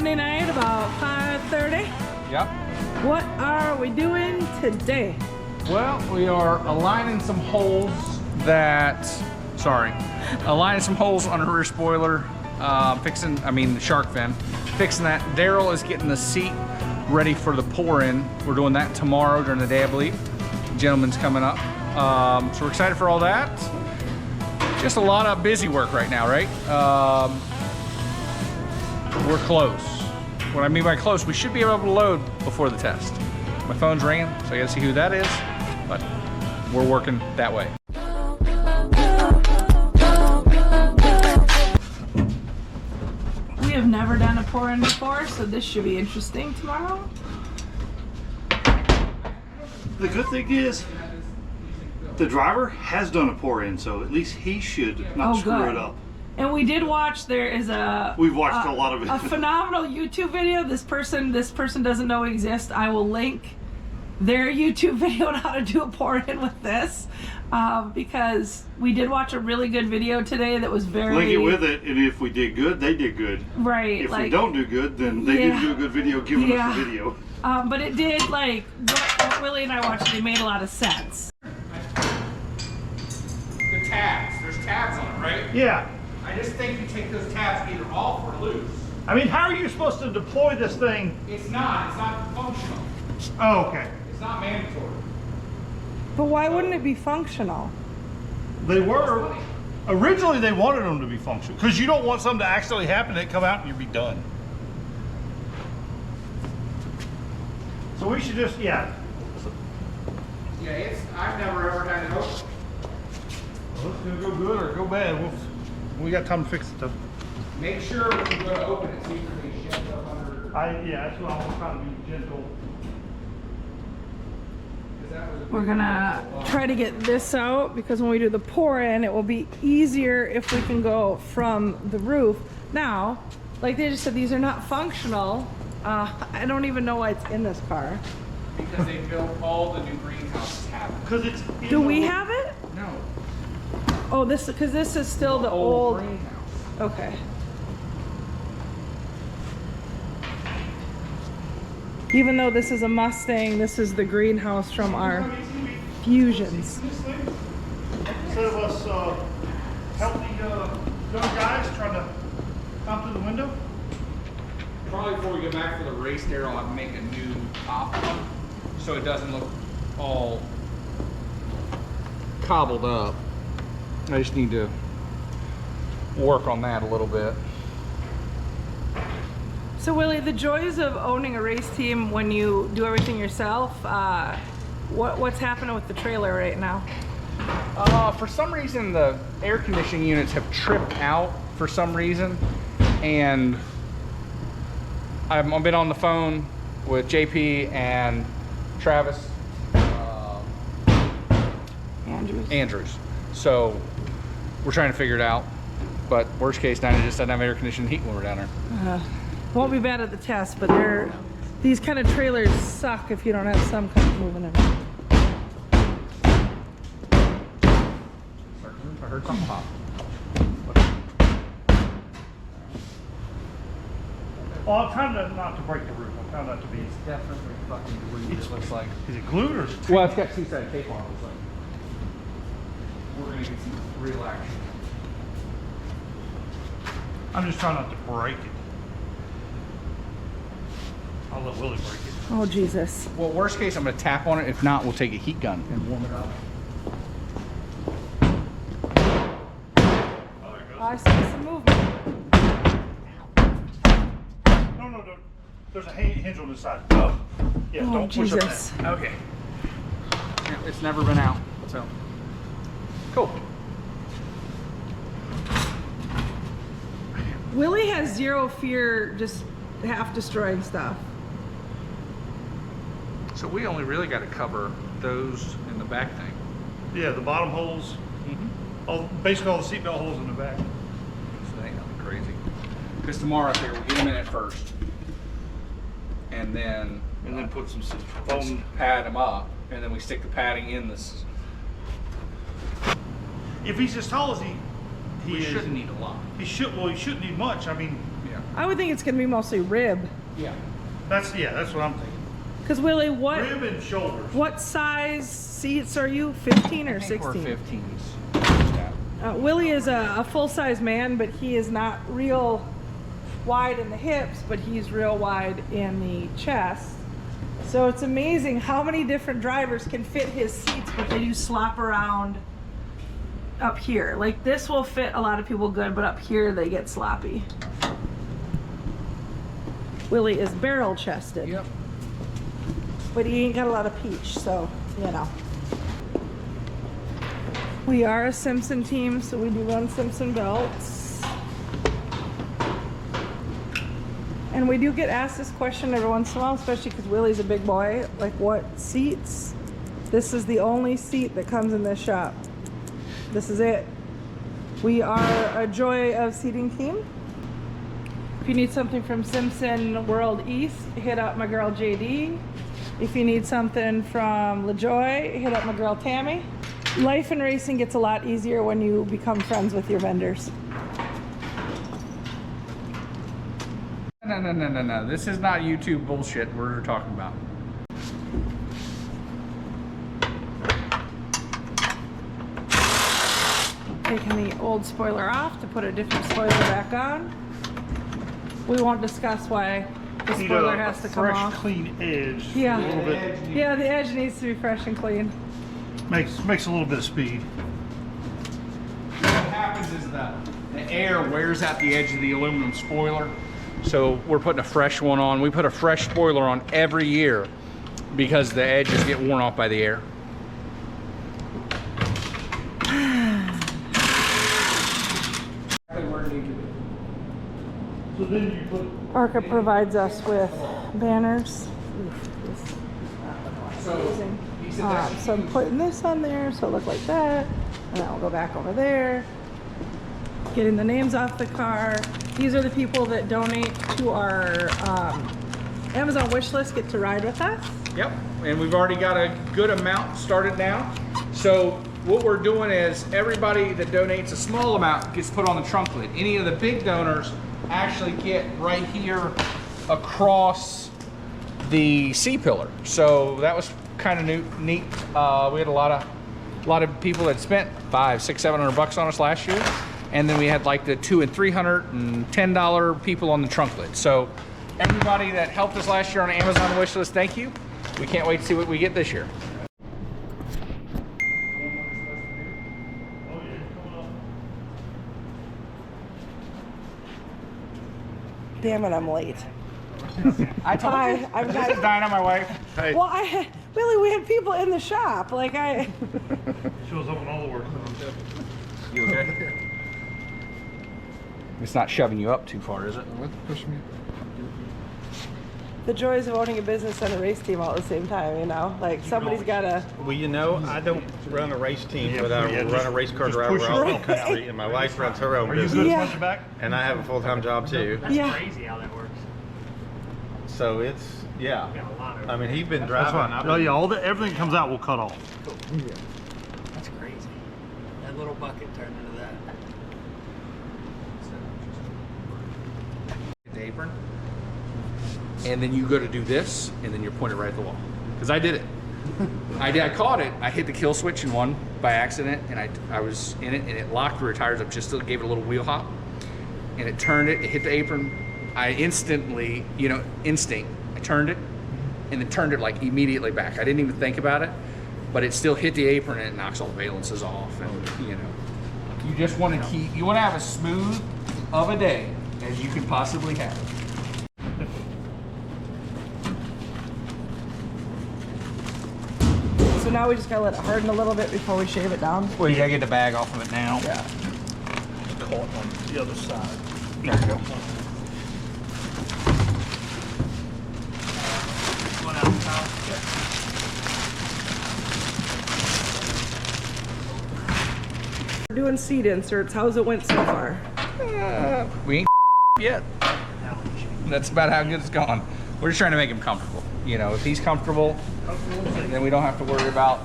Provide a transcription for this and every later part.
Monday night about 5:30. Yep. What are we doing today? Well, we are aligning some holes aligning some holes on her rear spoiler, the shark fin, fixing that. Daryl is getting the seat ready for the pour-in. We're doing that tomorrow during the day, I believe. The gentleman's coming up. So we're excited for all that. Just a lot of busy work right now, right? We're close. What I mean by close, we should be able to load before the test. My phone's ringing, so I gotta see who that is, but we're working that way. We have never done a pour-in before, so this should be interesting tomorrow. The good thing is, the driver has done a pour-in, so at least he should not screw it up. And we did watch. There is we've watched a lot of it. A phenomenal YouTube video. This person doesn't know exists. I will link their YouTube video on how to do a pour-in with this, because we did watch a really good video today that was very. Link it with it, and if we did good, they did good. Right. If we don't do good, then they didn't do a good video giving us the video. But it did, like, what Willie and I watched, it made a lot of sense. The tabs, there's tabs on it, right? Yeah. I just think you take those tabs either off or loose. I mean, how are you supposed to deploy this thing? It's not functional. Oh, okay. It's not mandatory. But why wouldn't it be functional? They were. Originally, they wanted them to be functional, because you don't want something to accidentally happen and come out and you'll be done. So we should just, Yeah, I've never ever had it open. Well, it's gonna go good or go bad. We got time to fix it though. Make sure when you go to open it, see if there's any shit up under. Yeah, that's what I was trying to be gentle. We're gonna try to get this out, because when we do the pour-in, it will be easier if we can go from the roof. Now, like they just said, these are not functional. I don't even know why it's in this car. Because they built all the new greenhouses have it. Because it's. Do we have it? No. Oh, because this is still the old greenhouse. Okay. Even though this is a Mustang, this is the greenhouse from our Fusions. Instead of us healthy young guys trying to come through the window. Probably before we go back for the race there, I'll have to make a new top one so it doesn't look all cobbled up. I just need to work on that a little bit. So Willie, the joys of owning a race team when you do everything yourself, what's happening with the trailer right now? For some reason, the air conditioning units have tripped out for some reason, and I've been on the phone with JP and Travis Andrews. So we're trying to figure it out. But worst case, now just doesn't have air conditioning heat when we're down there. Won't be bad at the test, but these kind of trailers suck if you don't have some kind of moving in them. I heard something pop. Oh, I'm trying not to break the roof. I'm trying not to be. It's definitely fucking glued, it looks like. Is it glued or is it? Well, it's got two-sided tape on it, looks like. We're gonna get some real action. I'm just trying not to break it. I'll let Willie break it. Oh, Jesus. Well, worst case, I'm gonna tap on it. If not, we'll take a heat gun and warm it up. Oh, there it goes. I see some movement. No. There's a hinge on this side. Oh. Yeah, Oh, don't push up Jesus. that. Okay. Yeah, it's never been out, so. Cool. Willie has zero fear just half destroying stuff. So we only really got to cover those in the back thing. Yeah, the bottom holes. Basically all the seatbelt holes in the back. So that ain't nothing crazy. Because tomorrow up here, we'll get them in at first. And then put some foam pad them up. And then we stick the padding in this. If he's as tall as he We is, shouldn't need a lot. he shouldn't need much. I mean, Yeah. I would think it's gonna be mostly rib. Yeah. That's what I'm thinking. Cause Willie, what Rib and shoulders. what size seats are you? 15 or 16? We're 15s. Willie is a full-size man, but he is not real wide in the hips, but he's real wide in the chest. So it's amazing how many different drivers can fit his seats, but they do slop around up here. Like this will fit a lot of people good, but up here they get sloppy. Willie is barrel chested. Yep. But he ain't got a lot of peach, so, you know. We are a Simpson team, so we do run Simpson belts. And we do get asked this question every once in a while, especially because Willie's a big boy, like what seats? This is the only seat that comes in this shop. This is it. We are a Joy of Seating team. If you need something from Simpson World East, hit up my girl JD. If you need something from LaJoy, hit up my girl Tammy. Life in racing gets a lot easier when you become friends with your vendors. No. This is not YouTube bullshit we're talking about. Taking the old spoiler off to put a different spoiler back on. We won't discuss why the spoiler has to come fresh, off. clean edge. Yeah. A little bit. Yeah, the edge needs to be fresh and clean. Makes a little bit of speed. What happens is the air wears out the edge of the aluminum spoiler. So we're putting a fresh one on. We put a fresh spoiler on every year because the edges get worn off by the air. So then you put. ARCA provides us with banners. Amazing. So I'm putting this on there so it look like that, and then I'll go back over there, getting the names off the car. These are the people that donate to our Amazon wish list, get to ride with us. Yep, and we've already got a good amount started now. So what we're doing is everybody that donates a small amount gets put on the trunk lid. Any of the big donors actually get right here across the C-pillar. So that was kind of neat. We had a lot of people that spent $500, $600, $700 on us last year, and then we had like the $200 and $310 people on the trunk lid. So everybody that helped us last year on the Amazon wish list, thank you. We can't wait to see what we get this year. Damn it, I'm late. I told you. I'm This is Dinah, my wife. Hey. Well, Billy, we had people in the shop. Like Shows up on all the work. You okay? It's not shoving you up too far, is it? the joys of owning a business and a race team all at the same time, you know? Like, somebody's got to... Well, you know, I don't run a race team, but I run a race car just driver push around the yourself. country, and my wife runs her own Are you business. good Yeah. front to back? And I have a full-time job too. That's Yeah. crazy how that works. So it's, yeah. We got a lot of I mean, he's been That's driving. fine. I've Oh been- yeah, everything comes out, we'll cut off. That's crazy. That little bucket turned into that. The apron, and then you go to do this, and then you're pointed right at the wall. Because I did it. I caught it. I hit the kill switch in one by accident, and I was in it, and it locked the rear tires up, just gave it a little wheel hop, and it turned it. It hit the apron. I instantly, instinct. I turned it, and then turned it like immediately back. I didn't even think about it, but it still hit the apron, and it knocks all the valences off. And you just want to you want to have as smooth of a day as you can possibly have. So now we just got to let it harden a little bit before we shave it down. Well, you gotta get the bag off of it now. Yeah. Just caught on the other side. There you go. One out the top. We're doing seat inserts. How's it went so far? We ain't yet. That's about how good it's gone. We're just trying to make him comfortable. If he's comfortable, then we don't have to worry about,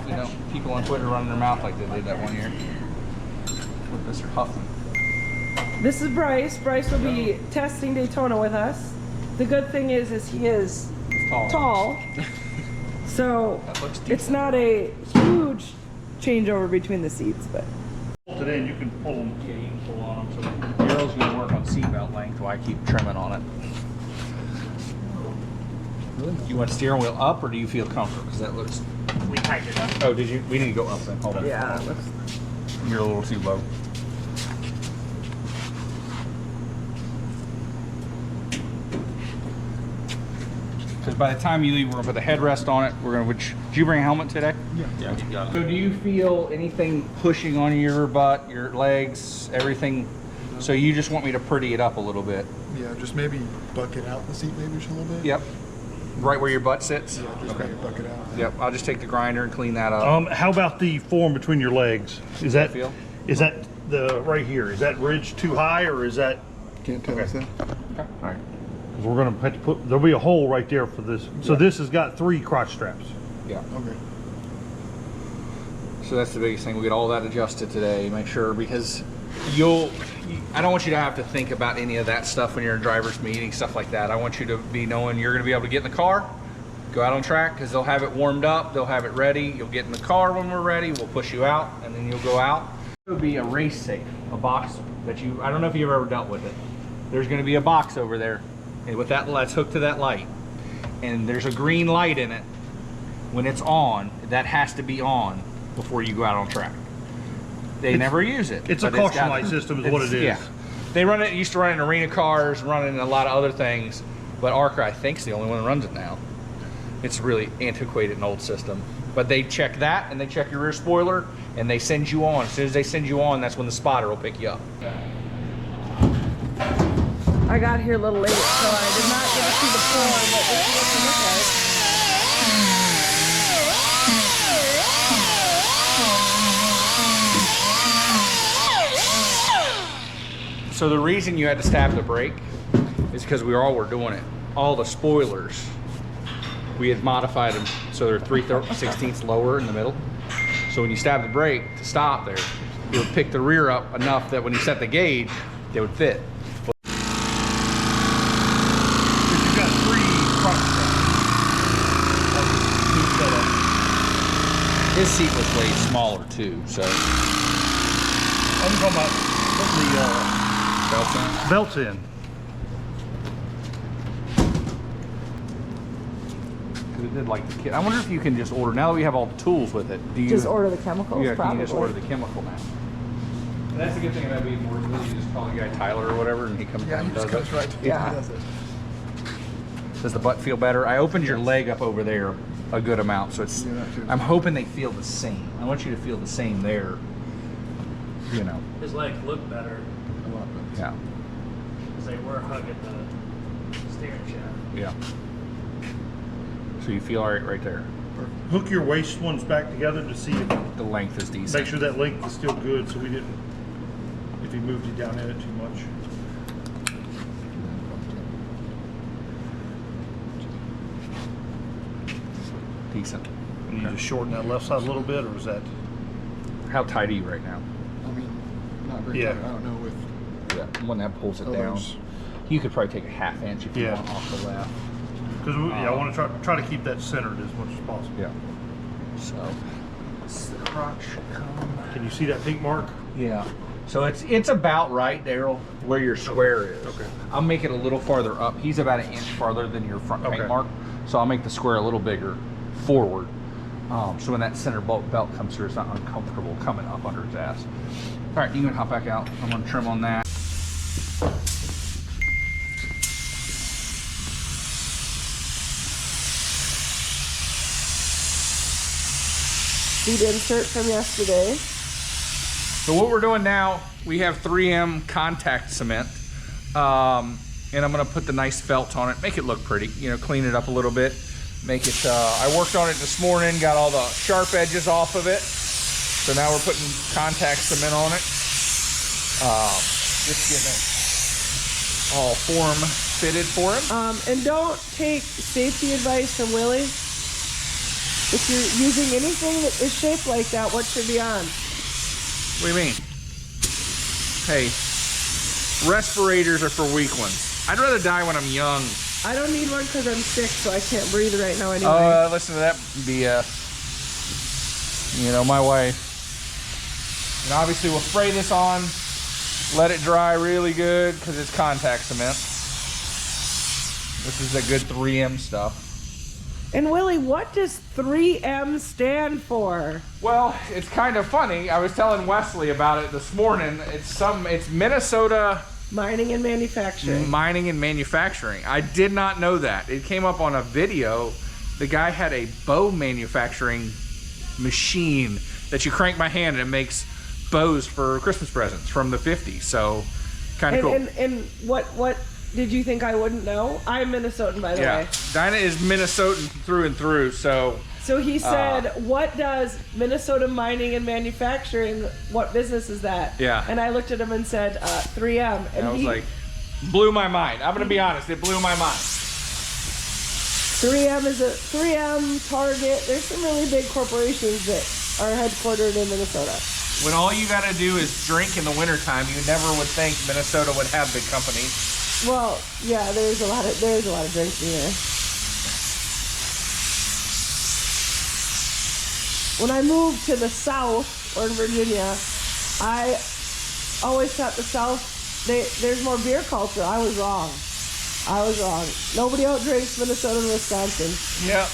people on Twitter running their mouth like they did that one year with Mr. Huffman. This is Bryce. Bryce will be testing Daytona with us. The good thing is he is tall. So it's not a huge changeover between the seats, but. Pull it in, you can pull them. Yeah, you can pull on them. So Daryl's gonna work on seatbelt length while I keep trimming on it. You want steering wheel up, or do you feel comfortable? Because that looks. We tightened it up. Oh, did you? We need to go up then. Hold on. Yeah, it looks. You're a little too low. Because by the time you leave, we're gonna put the headrest on it. We're gonna. Did you bring a helmet today? Yeah, you got it. So do you feel anything pushing on your butt, your legs, everything? So you just want me to pretty it up a little bit? Yeah, just maybe bucket out the seat maybe just a little bit. Yep. Right where your butt sits? Yeah, just maybe bucket out. Yep, I'll just take the grinder and clean that up. How about the form between your legs? Is that Feel? is that the right here? Is that ridge too high, or is that? Can't tell us that. Okay. All right. We're gonna have to put. There'll be a hole right there for this. So this has got 3 crotch straps. Yeah. Okay. So that's the biggest thing. We'll get all that adjusted today. Make sure, because I don't want you to have to think about any of that stuff when you're in driver's meeting, stuff like that. I want you to be knowing you're going to be able to get in the car, go out on track, because they'll have it warmed up, they'll have it ready. You'll get in the car when we're ready. We'll push you out, and then you'll go out. It would be a race safe, a box that I don't know if you've ever dealt with it. There's going to be a box over there, and with that's hooked to that light, and there's a green light in it. When it's on, that has to be on before you go out on track. They never use it. It's a caution light system is what it is. Yeah. They run it, used to run it in arena cars, run it in a lot of other things, but ARCA, I think, is the only one that runs it now. It's really antiquated and old system. But they check that, and they check your rear spoiler, and they send you on. As soon as they send you on, that's when the spotter will pick you up. I got here a little late, so I did not get to see the floor, but this is what it looks like. So the reason you had to stab the brake is because we were doing it. All the spoilers, we had modified them so they're 3/16 lower in the middle. So when you stab the brake to stop there, it would pick the rear up enough that when you set the gauge, they would fit. You've got 3 crotch straps on this new setup. His seat was way smaller too, so. I'm talking about putting the belts in. Because it did like the kit. I wonder if you can just order, now that we have all the tools with it, do you Just order the chemicals, yeah, probably. can you just order the chemical now? And that's the good thing about being more, you just call the guy Tyler or whatever, and he comes Yeah, down he and just does comes it. right to Yeah. he does it. Does the butt feel better? I opened your leg up over there a good amount, so it's. Yeah, that feels I'm hoping they feel the same. I want you to feel the same there. You know. His legs look better A lot better. Yeah. because they were hugging the steering shaft. Yeah. So you feel all right there. Hook your waist ones back together to see if, The length is decent. make sure that length is still good, so we didn't, if he moved you down in it too much. Decent. And you just shorten that left side a little bit, or is that? How tight are you right now? I mean, not very Yeah. tight. I don't know with Yeah. One that pulls it down. others. You could probably take a ½ inch if you Yeah. want off the left. Because I want to try to keep that centered as much as possible. Yeah. So the crotch should come. Can you see that pink mark? Yeah. So it's about right, Daryl, where your square is. Okay. I'll make it a little farther up. He's about 1 inch farther than your front paint Okay. mark. So I'll make the square a little bigger forward. So when that center belt comes through, it's not uncomfortable coming up under his ass. All right, you can hop back out. I'm gonna trim on that. Seat insert from yesterday. So what we're doing now, we have 3M contact cement. And I'm gonna put the nice felt on it, make it look pretty, you know, clean it up a little bit. Make it, I worked on it this morning, got all the sharp edges off of it. So now we're putting contact cement on it. Just getting it all form fitted for him. And don't take safety advice from Willie. If you're using anything that is shaped like that, what should be on? What do you mean? Hey, Respirators are for weak ones. I'd rather die when I'm young. I don't need one because I'm sick, so I can't breathe right now anyway. Listen to that BS. You know, my wife. And obviously we'll spray this on, let it dry really good because it's contact cement. This is the good 3M stuff. And Willie, what does 3M stand for? Well, it's kind of funny. I was telling Wesley about it this morning. It's Minnesota Mining and manufacturing. Mining and manufacturing. I did not know that. It came up on a video. The guy had a bow manufacturing machine that you crank by hand and it makes bows for Christmas presents from the 50s. So kind of cool. And what did you think I wouldn't know? I'm Minnesotan, by the way. Dinah is Minnesotan through and through. So he said, what does Minnesota Mining and Manufacturing, what business is that? Yeah. And I looked at him and said, 3M. And I was like, blew my mind. I'm going to be honest. It blew my mind. 3M is 3M, Target. There's some really big corporations that are headquartered in Minnesota. When all you got to do is drink in the wintertime, you never would think Minnesota would have big companies. Well, yeah, there's a lot of drinking here. When I moved to the South, or in Virginia, I always thought the South, there's more beer culture. I was wrong. Nobody out drinks Minnesota and Wisconsin. Yep.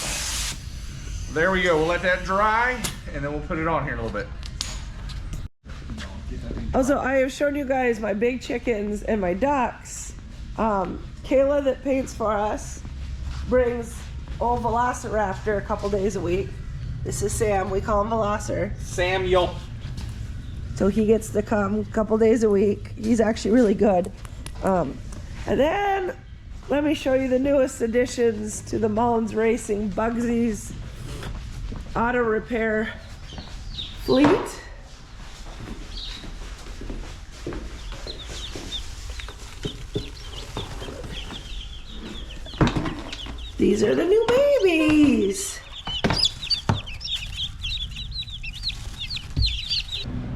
There we go. We'll let that dry, and then we'll put it on here in a little bit. Also, I have shown you guys my big chickens and my ducks. Kayla, that paints for us, brings old Velociraptor a couple days a week. This is Sam. We call him Velocir. Samuel. So he gets to come a couple days a week. He's actually really good. And then let me show you the newest additions to the Mullins Racing Bugsy's auto repair fleet. These are the new babies.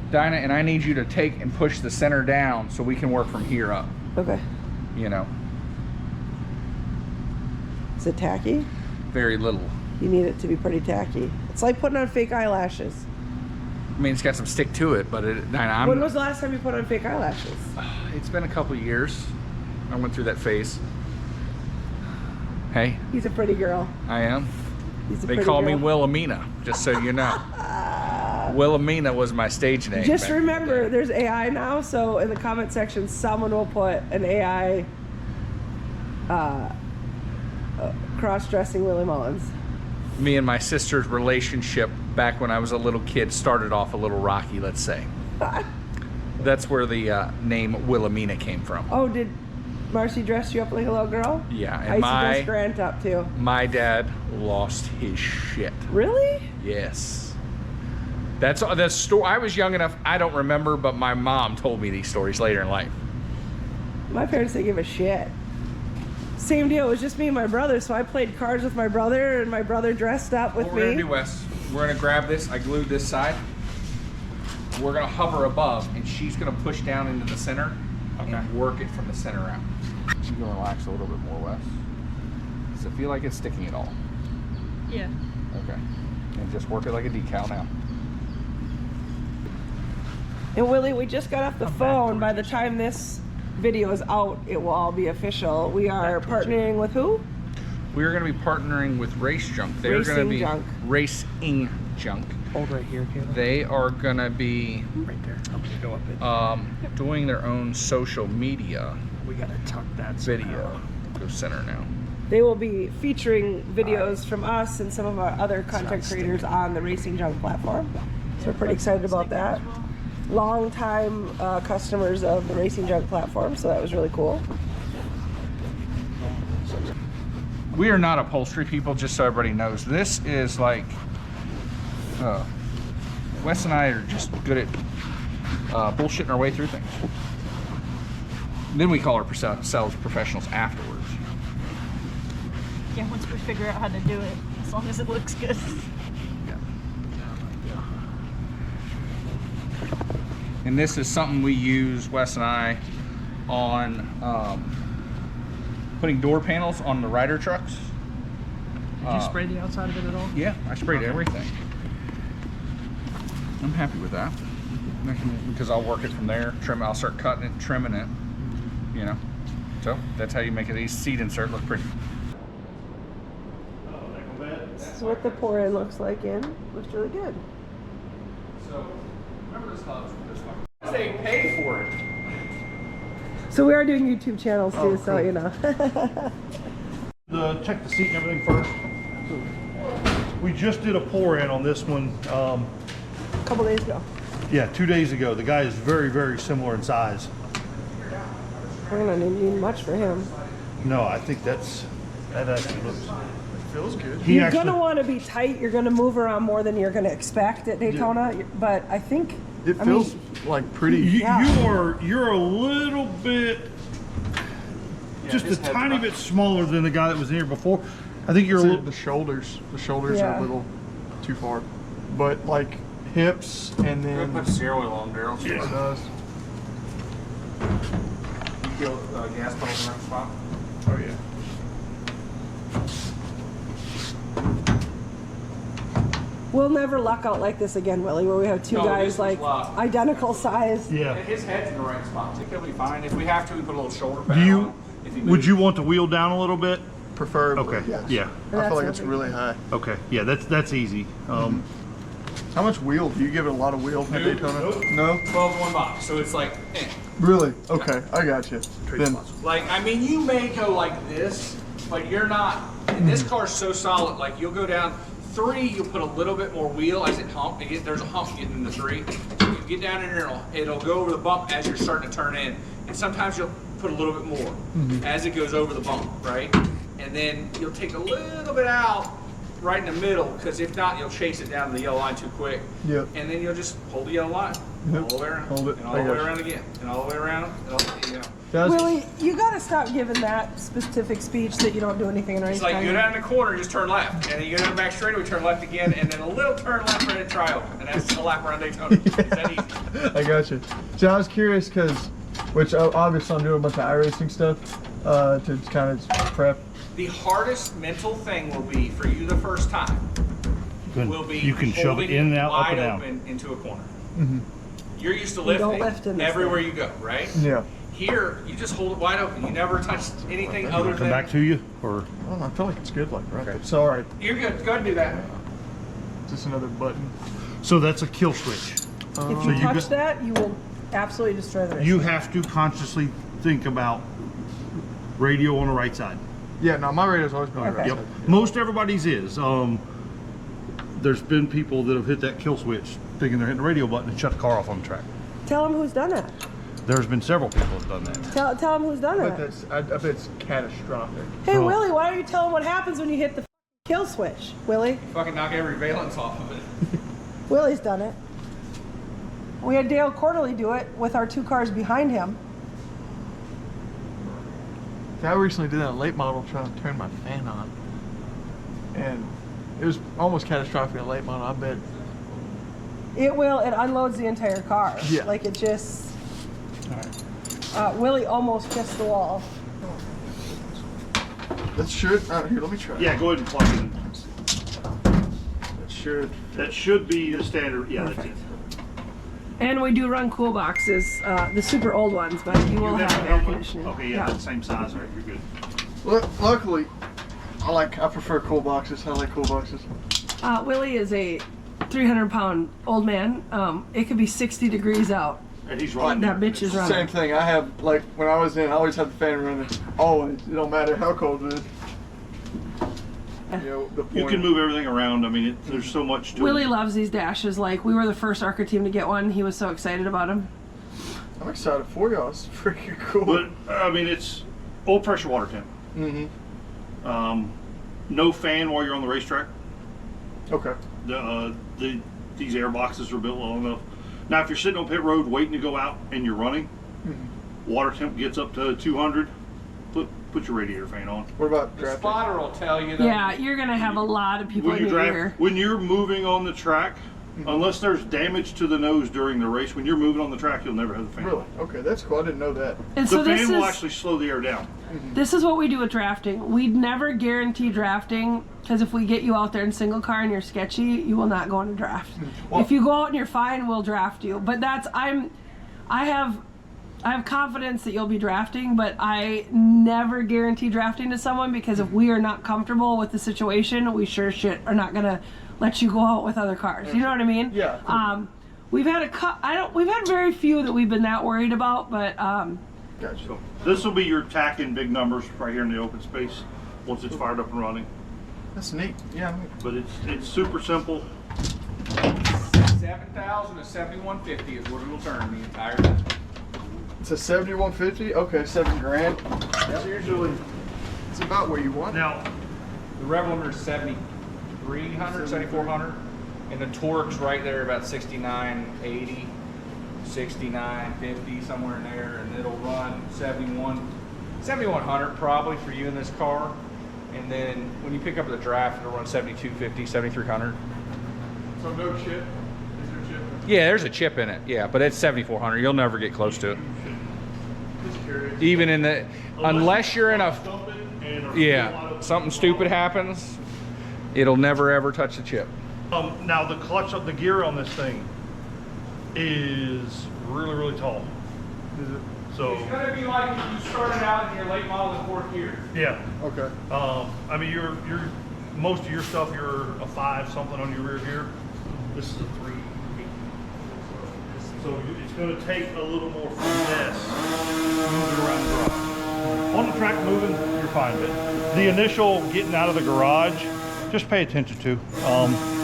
Dinah, and I need you to take and push the center down so we can work from here up. Okay. You know, Is it tacky? very little. You need it to be pretty tacky. It's like putting on fake eyelashes. I mean, it's got some stick to it, but Dinah, When was the last time you put on fake eyelashes? It's been a couple years. I went through that phase. Hey, He's a pretty girl. I am. He's a They pretty call me girl. Willamina, just so you know. Willamina was my stage name. Just back in the remember, day. there's AI now, so in the comment section, someone will put an AI cross-dressing Willie Mullins. Me and my sister's relationship back when I was a little kid started off a little rocky, let's say. That's where the name Willaminia came from. Oh, did Marcy dress you up like a little girl? Yeah, I and used to dress Grant up too. my dad lost his shit. Really? Yes. That's the story. I was young enough, I don't remember, but my mom told me these stories later in life. My parents didn't give a shit. Same deal, it was just me and my brother, so I played cards with my brother, and my brother dressed up with What we're me. gonna do, Wes, we're gonna grab this. I glued this side. We're gonna hover above, and she's gonna push down into the center and work it from the center out. You can relax a little bit more, Wes. Does it feel like it's sticking at all? Yeah. Okay. And just work it like a decal now. And Willie, we just got off the phone. By the time this video is out, it will all be official. We are partnering with who? We're gonna be partnering with Race Junk. They're gonna Racing be Junk. Racing Junk. Hold right here, Caleb. They are gonna be Right there. I'm gonna go up it. doing their own social media We gotta tuck that video. Go center now. They will be featuring videos from us and some of our other content creators on the Racing Junk platform. So we're pretty excited about that. Long time customers of the Racing Junk platform, so that was really cool. We are not upholstery people, just so everybody knows. This is like, Wes and I are just good at bullshitting our way through things. Then we call ourselves professionals afterwards. Yeah, once we figure out how to do it, as long as it looks good. And this is something we use, Wes and I, on putting door panels on the rider trucks. Did you spray the outside of it at all? Yeah, I sprayed everything. I'm happy with that because I'll work it from there. I'll start cutting it, trimming it. You know, so that's how you make a seat insert look pretty. This is what the pour in looks like in. Looks really good. So remember this hubs with this one. They pay for it. So we are doing YouTube channels too, so you know. Check the seat and everything first. We just did a pour in on this one. A couple days ago. Yeah, 2 days ago. The guy is very, very similar in size. We're gonna need much for him. No, I think that actually looks. Feels good. You're gonna want to be tight. You're gonna move around more than you're gonna expect at Daytona. But I think It feels like pretty. You're a little bit, just a tiny bit smaller than the guy that was in here before. I think you're a little. The shoulders are Yeah. a little too far, but like hips and then Put steer oil on, Daryl. it does. You go gas pedal in the right spot. Oh yeah. we'll never luck out like this again, Willie, where we have two guys like identical size. Yeah. His head's in the right spot. So he'll be fine. If we have to, we put a little shoulder pad Do you? on. If he Would moves. you want to wheel down a little bit? Preferably. Okay. Yes. Yeah. I feel like it's That's really high. Okay. Yeah. That's easy. How much wheel? Do you give it a lot of wheel at Daytona? Nope. No? 12 to 1 box. So it's like, Really? Okay, I got you. Then, like, I mean, you may go like this, but you're not. And this car's so solid. Like, you'll go down 3, you'll put a little bit more wheel as it hump. There's a hump getting into 3. So you get down in there, it'll go over the bump as you're starting to turn in. And sometimes you'll put a little bit more as it goes over the bump, right? And then you'll take a little bit out right in the middle, because if not, you'll chase it down to the yellow line too quick. Yep. And then you'll just hold the yellow line all the way around, Hold it. and all the way around again, and all the way around, and all the way, Willie, you gotta stop giving that specific speech that you don't do anything in It's like you go down in the corner, just turn left, and then you go down the back straightaway, turn left again, and then a little turn left right at trioval, and that's the lap around Daytona. It's that easy. I got you. So I was curious because, which obviously I'm doing a bunch of iRacing stuff to kind of prep. The hardest mental thing will be for you the first time. Will be You can shove it holding in and out, up wide and down. open into a corner. Mm-hmm. You're used to You don't lifting lift in this everywhere thing. you go, right? Yeah. Here, you just hold it wide open. You never touch anything other Come than. back to you, or I don't know, I feel like it's good like right there. So, all right, You're good. Go ahead and do that. just another button. so that's a kill switch. If So you you touch got- that, you will absolutely destroy the race. You have to consciously think about radio on the right side. Yeah, no, my radio's always been on the right Yep. side. Most everybody's is. There's been people that have hit that kill switch thinking they're hitting the radio button and shut the car off on the track. Tell them who's done it. There's been several people that have done that. Tell them who's done But it. that's, I bet it's catastrophic. Hey, So- Willie, why don't you tell them what happens when you hit the kill switch? Willie? Fucking knock every valence off of it. Willie's done it. We had Dale Quarterly do it with our 2 cars behind him. I recently did that late model trying to turn my fan on, and it was almost catastrophic in late model. I bet. It unloads the entire car. Yeah. Like it just. Willie almost kissed the wall. That should. Here, let me try. Yeah, go ahead and plug it in. That should. That should be the standard. Yeah, that's it. And we do run cool boxes, the super old ones, but you will have air conditioning. Okay, yeah, that's the same size, right? You're good. Luckily, I prefer cool boxes. I like cool boxes. Willie is a 300-pound old man. It could be 60 degrees out. And he's running. That bitch is running. Same thing. I have, like, when I was in, I always had the fan running. Always. It don't matter how cold it is. You know, the You point. can move everything around. I mean, there's so much to Willie it. loves these dashes. Like, we were the first ARCA team to get one. He was so excited about them. I'm excited for y'all. It's freaking cool. But, I mean, it's old pressure water temp. Mm-hmm. No fan while you're on the racetrack. Okay. These air boxes are built long enough. Now, if you're sitting on pit road waiting to go out and you're running, water temp gets up to 200. Put your radiator fan on. What about The drafting? spotter will tell you that. Yeah, you're going to have a lot of people in your ear. When you're moving on the track, Unless there's damage to the nose during the race, when you're moving on the track, you'll never have the fan. Really? Okay, that's cool. I didn't know that. And The so fan will actually slow the air down. this is what we do with drafting. We'd never guarantee drafting, because if we get you out there in single car and you're sketchy, you will not go on a draft. Well- If you go out and you're fine, we'll draft you. But I have confidence that you'll be drafting, but I never guarantee drafting to someone, because if we are not comfortable with the situation, we sure shit are not gonna let you go out with other cars. You know what I mean? Yeah. We've had we've had very few that we've been that worried about, but Gotcha. So this will be your tack in big numbers right here in the open space once it's fired up and running. That's neat. Yeah. But it's super simple. 7,000 to 7,150 is what it will turn the entire time. It's a 7150. Okay, $7,000. That's usually It's about where you want it. now. The rev limiter is 7,300, 7,400, and the torque's right there about 6980, 6950, somewhere in there, and it'll run 7,100 probably for you in this car. And then when you pick up the draft, it'll run 7,250, 7,300. So no chip. Is there chip? Yeah, there's a chip in it. Yeah, but it's 7,400. You'll never get close to it. Just curious. Even in the, unless you're in a, Yeah. something stupid happens, it'll never ever touch the chip. Now the clutch of the gear on this thing is really tall. Is it? So It's gonna be like if you started out in your late model in fourth gear. yeah. Okay. I mean, you're most of your stuff, you're a 5 something on your rear gear. This is a 3. So it's going to take a little more finesse moving around the garage. On the track moving, you're fine, but the initial getting out of the garage, just pay attention to.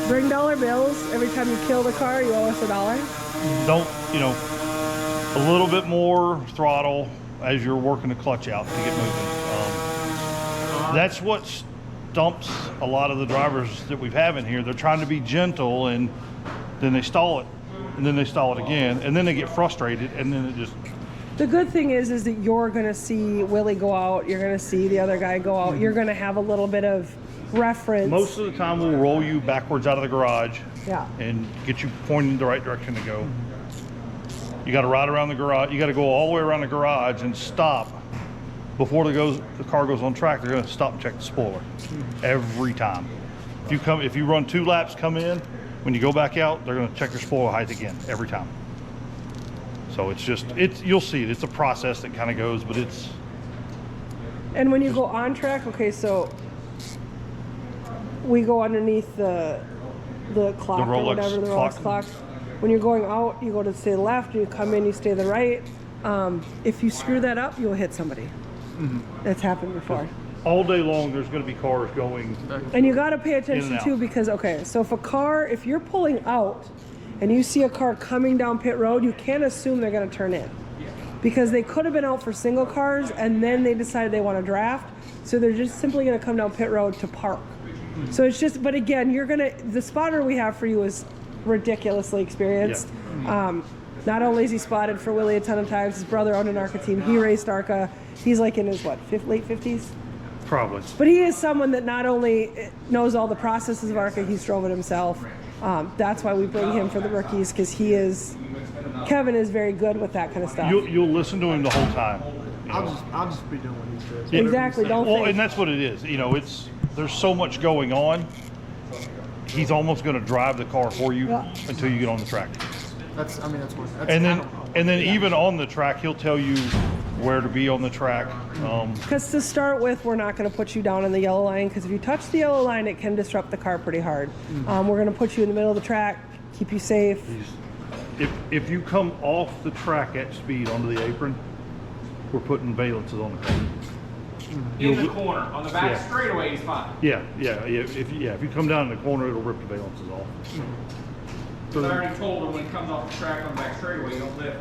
bring dollar bills. Every time you kill the car, you owe us $1. Don't, a little bit more throttle as you're working the clutch out to get moving. That's what stumps a lot of the drivers that we've had in here. They're trying to be gentle, and then they stall it, and then they stall it again, and then they get frustrated, and then it just... The good thing is that you're going to see Willie go out. You're going to see the other guy go out. You're going to have a little bit of reference. Most of the time we'll roll you backwards out of the garage Yeah. and get you pointing in the right direction to go. You got to ride around the garage. You got to go all the way around the garage and stop before the car goes on track. They're going to stop and check the spoiler every time. If you run 2 laps, come in. When you go back out, they're going to check your spoiler height again every time. So you'll see it. It's a process that kind of goes, but it's... And when you go on track, okay, so we go underneath the clock or Rolex whatever, the Rolex clock. When you're going out, you go to stay left, you come in, you stay the right. If you screw that up, you'll hit somebody. That's happened before. All day long, there's going to be cars going... And you got to pay In attention and too, out. because, okay, so if you're pulling out and you see a car coming down pit road, you can't assume they're going to turn in. Because they could have been out for single cars and then they decided they want to draft. So they're just simply going to come down pit road to park. So it's just, but again, the spotter we have for you is ridiculously experienced. Not only is he spotted for Willie a ton of times, his brother owned an ARCA team. He raced ARCA. He's like in his, late 50s? Probably. But he is someone that not only knows all the processes of ARCA, he's drove it himself. That's why we bring him for the rookies, because Kevin is very good with that kind of stuff. You'll listen to him the whole time. I'll just be doing what he says. Yeah. Exactly. Don't Well, think. and that's what it is. There's so much going on. He's almost going to drive the car for you until you get on the track. That's what. And I don't know. then even on the track, he'll tell you where to be on the track. Because to start with, we're not going to put you down on the yellow line, because if you touch the yellow line, it can disrupt the car pretty hard. We're going to put you in the middle of the track, keep you safe. If you come off the track at speed onto the apron, we're putting valences on the car. In the corner, on the back Yeah. straightaway, he's fine. Yeah. If you come down in the corner, it'll rip the valences off. I already told him when he comes off the track on the back straightaway, you don't lift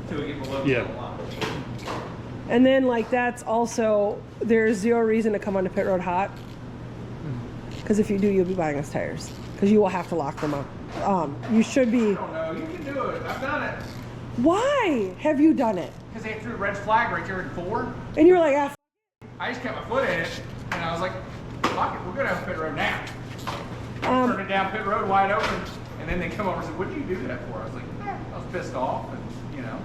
until you get below the Yeah. line. And then, that's also, there's zero reason to come onto pit road hot. Because if you do, you'll be buying us tires. Because you will have to lock them up. You should be. I don't know, you can do it. I've done it. Why have you done it? Because they threw a red flag right there in 4. And you were like, I just kept my foot in it, and I was like, fuck it, we're going to have a pit road now. Turn it down pit road wide open, and then they come over and say, "What'd you do that for?" I was like, "I was pissed off," and you know.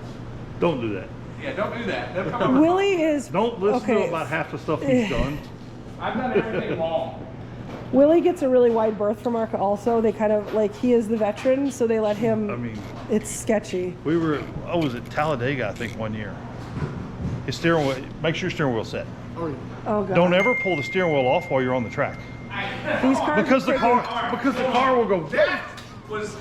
Don't do that. Yeah, don't do that. They'll come over. Willie is. Don't listen to him about half the stuff he's done. I've done everything wrong. Willie gets a really wide berth from ARCA also. They kind of, like, he is the veteran, so they let him. I mean, it's sketchy. I was at Talladega, I think, one year. His steering wheel, make sure your steering wheel's set. Oh, God. Don't ever pull the steering wheel off while you're on the track. These cars Because the freaking- car will go. That was,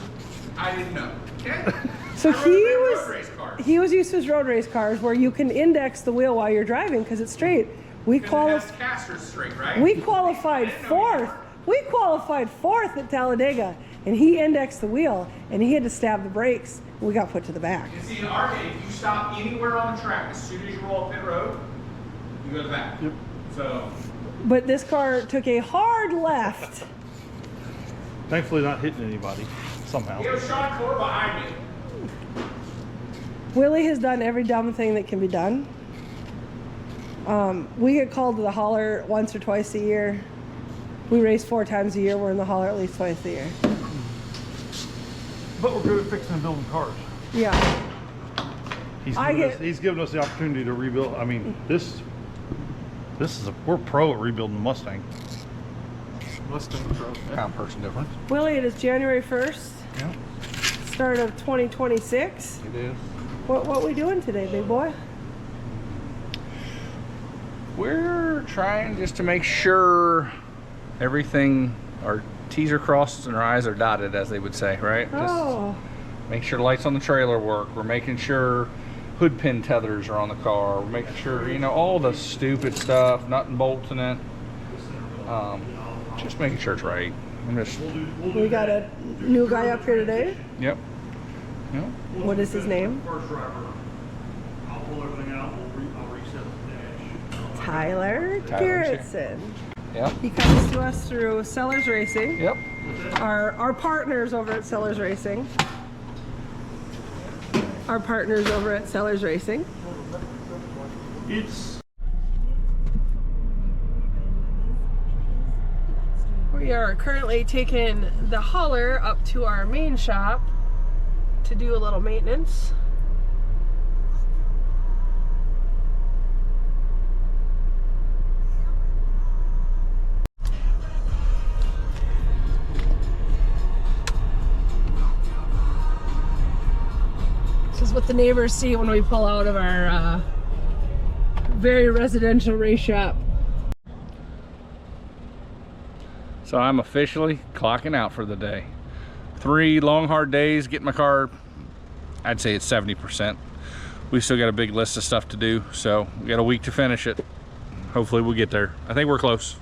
I didn't know. Okay. So I rode a big road race car. he was used to his road race cars where you can index the wheel while you're driving because it's straight. We Because it has casters straight, right? We qualified fourth. We qualified fourth at Talladega, and he indexed the wheel, and he had to stab the brakes. We got put to the back. You see, in Arcade, if you stop anywhere on the track, as soon as you roll up pit road, you go to the back. Yep. So. But this car took a hard left. Thankfully, not hitting anybody somehow. It was Sean Core behind me. Willie has done every dumb thing that can be done. We get called to the hauler once or twice a year. We race 4 times a year. We're in the hauler at least twice a year. But we're good at fixing and building cars. Yeah. He's given us the opportunity to rebuild. I mean, we're pro at rebuilding Mustang. Mustang Pro. Pound person difference. Willie, it is January 1st. Yeah. Start of 2026. It is. What we doing today, big boy? We're trying just to make sure everything, our T's are crossed and our I's are dotted, as they would say, right? Oh. Just make sure the lights on the trailer work. We're making sure hood pin tethers are on the car. We're making sure, you know, all the stupid stuff, nut and bolts in it. Just making sure it's right. We got a new guy up here today. Yep. Yep. What is his name? First driver. I'll pull everything out. I'll reset the dash. Tyler Garrettson. Yep. He comes to us through Sellers Racing. Yep. Our partners over at Sellers Racing. Our partners over at Sellers Racing. We are currently taking the hauler up to our main shop to do a little maintenance. This is what the neighbors see when we pull out of our very residential race shop. So I'm officially clocking out for the day. 3 long, hard days, getting my car, I'd say it's 70%. We still got a big list of stuff to do, so we got a week to finish it. Hopefully we'll get there. I think we're close.